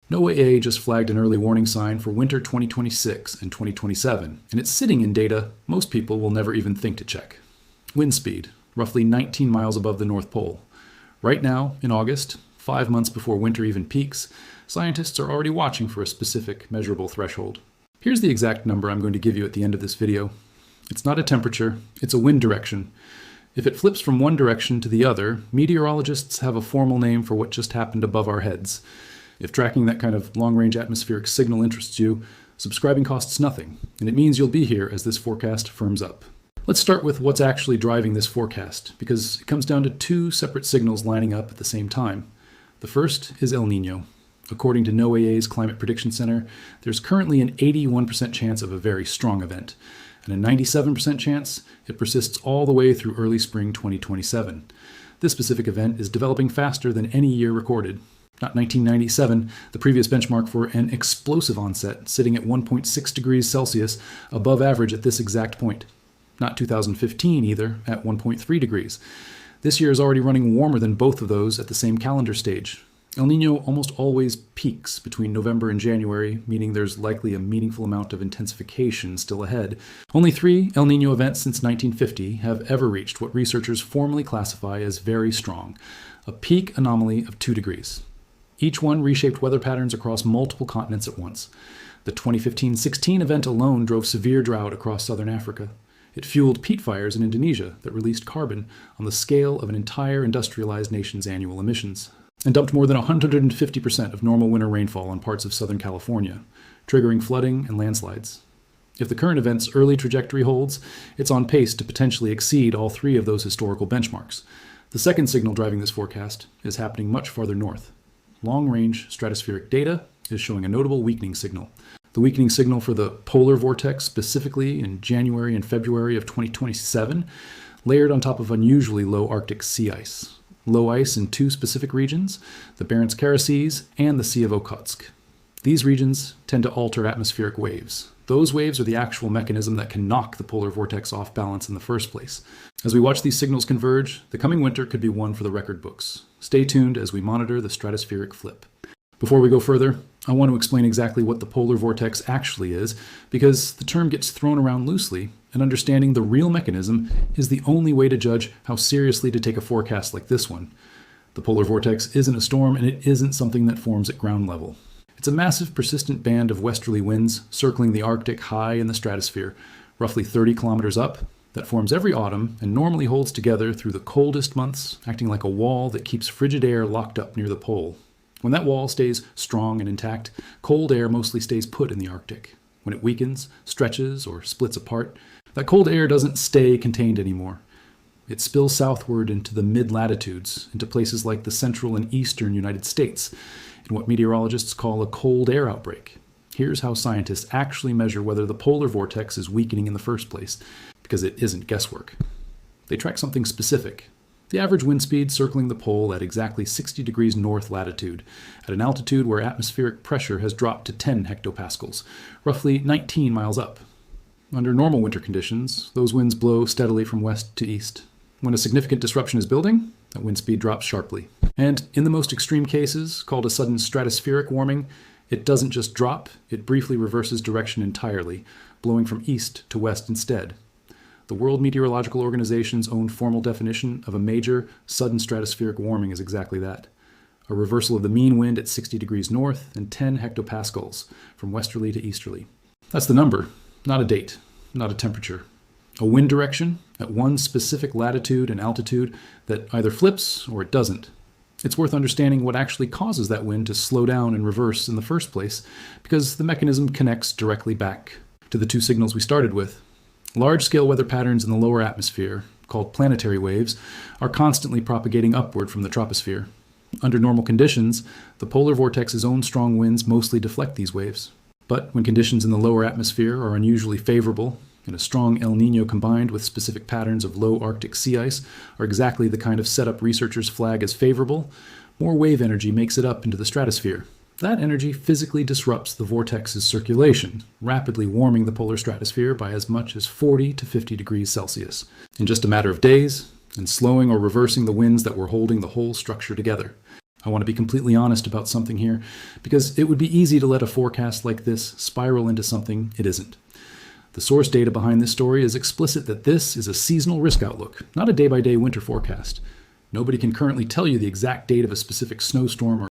NOAA just flagged an early warning sign for winter 2026 and 2027, and it's sitting in data most people will never even think to check. Wind speed, roughly 19 miles above the North Pole. Right now, in August, 5 months before winter even peaks, scientists are already watching for a specific measurable threshold. Here's the exact number I'm going to give you at the end of this video. It's not a temperature, it's a wind direction. If it flips from one direction to the other, meteorologists have a formal name for what just happened above our heads. If tracking that kind of long-range atmospheric signal interests you, subscribing costs nothing, and it means you'll be here as this forecast firms up. Let's start with what's actually driving this forecast, because it comes down to two separate signals lining up at the same time. The first is El Niño. According to NOAA's Climate Prediction Center, there's currently an 81% chance of a very strong event, and a 97% chance it persists all the way through early spring 2027. This specific event is developing faster than any year recorded. Not 1997, the previous benchmark for an explosive onset, sitting at 1.6 degrees Celsius above average at this exact point. Not 2015 either, at 1.3 degrees. This year is already running warmer than both of those at the same calendar stage. El Niño almost always peaks between November and January, meaning there's likely a meaningful amount of intensification still ahead. Only 3 El Niño events since 1950 have ever reached what researchers formally classify as very strong, a peak anomaly of 2 degrees. Each one reshaped weather patterns across multiple continents at once. The 2015-16 event alone drove severe drought across southern Africa. It fueled peat fires in Indonesia that released carbon on the scale of an entire industrialized nation's annual emissions, and dumped more than 150% of normal winter rainfall on parts of Southern California, triggering flooding and landslides. If the current event's early trajectory holds, it's on pace to potentially exceed all 3 of those historical benchmarks. The second signal driving this forecast is happening much farther north. Long-range stratospheric data is showing a notable weakening signal. The weakening signal for the polar vortex, specifically in January and February of 2027, layered on top of unusually low Arctic sea ice. Low ice in 2 specific regions, the Barents-Kara seas and the Sea of Okhotsk. These regions tend to alter atmospheric waves. Those waves are the actual mechanism that can knock the polar vortex off balance in the first place. As we watch these signals converge, the coming winter could be one for the record books. Stay tuned as we monitor the stratospheric flip. Before we go further, I want to explain exactly what the polar vortex actually is, because the term gets thrown around loosely, and understanding the real mechanism is the only way to judge how seriously to take a forecast like this one. The polar vortex isn't a storm, and it isn't something that forms at ground level. It's a massive, persistent band of westerly winds circling the Arctic high in the stratosphere, roughly 30 kilometers up, that forms every autumn and normally holds together through the coldest months, acting like a wall that keeps frigid air locked up near the pole. When that wall stays strong and intact, cold air mostly stays put in the Arctic. When it weakens, stretches, or splits apart, that cold air doesn't stay contained anymore. It spills southward into the mid-latitudes, into places like the central and eastern United States, in what meteorologists call a cold air outbreak. Here's how scientists actually measure whether the polar vortex is weakening in the first place, because it isn't guesswork. They track something specific. The average wind speed circling the pole at exactly 60 degrees north latitude, at an altitude where atmospheric pressure has dropped to 10 hectopascals, roughly 19 miles up. Under normal winter conditions, those winds blow steadily from west to east. When a significant disruption is building, that wind speed drops sharply. And in the most extreme cases, called a sudden stratospheric warming, it doesn't just drop, it briefly reverses direction entirely, blowing from east to west instead. The World Meteorological Organization's own formal definition of a major, sudden stratospheric warming is exactly that. A reversal of the mean wind at 60 degrees north and 10 hectopascals from westerly to easterly. That's the number, not a date, not a temperature. A wind direction at one specific latitude and altitude that either flips or it doesn't. It's worth understanding what actually causes that wind to slow down and reverse in the first place, because the mechanism connects directly back to the 2 signals we started with. Large-scale weather patterns in the lower atmosphere, called planetary waves, are constantly propagating upward from the troposphere. Under normal conditions, the polar vortex's own strong winds mostly deflect these waves. But when conditions in the lower atmosphere are unusually favorable, and a strong El Niño combined with specific patterns of low Arctic sea ice are exactly the kind of setup researchers flag as favorable, more wave energy makes it up into the stratosphere. That energy physically disrupts the vortex's circulation, rapidly warming the polar stratosphere by as much as 40 to 50 degrees Celsius in just a matter of days, and slowing or reversing the winds that were holding the whole structure together. I want to be completely honest about something here, because it would be easy to let a forecast like this spiral into something it isn't. The source data behind this story is explicit that this is a seasonal risk outlook, not a day-by-day winter forecast. Nobody can currently tell you the exact date of a specific snowstorm or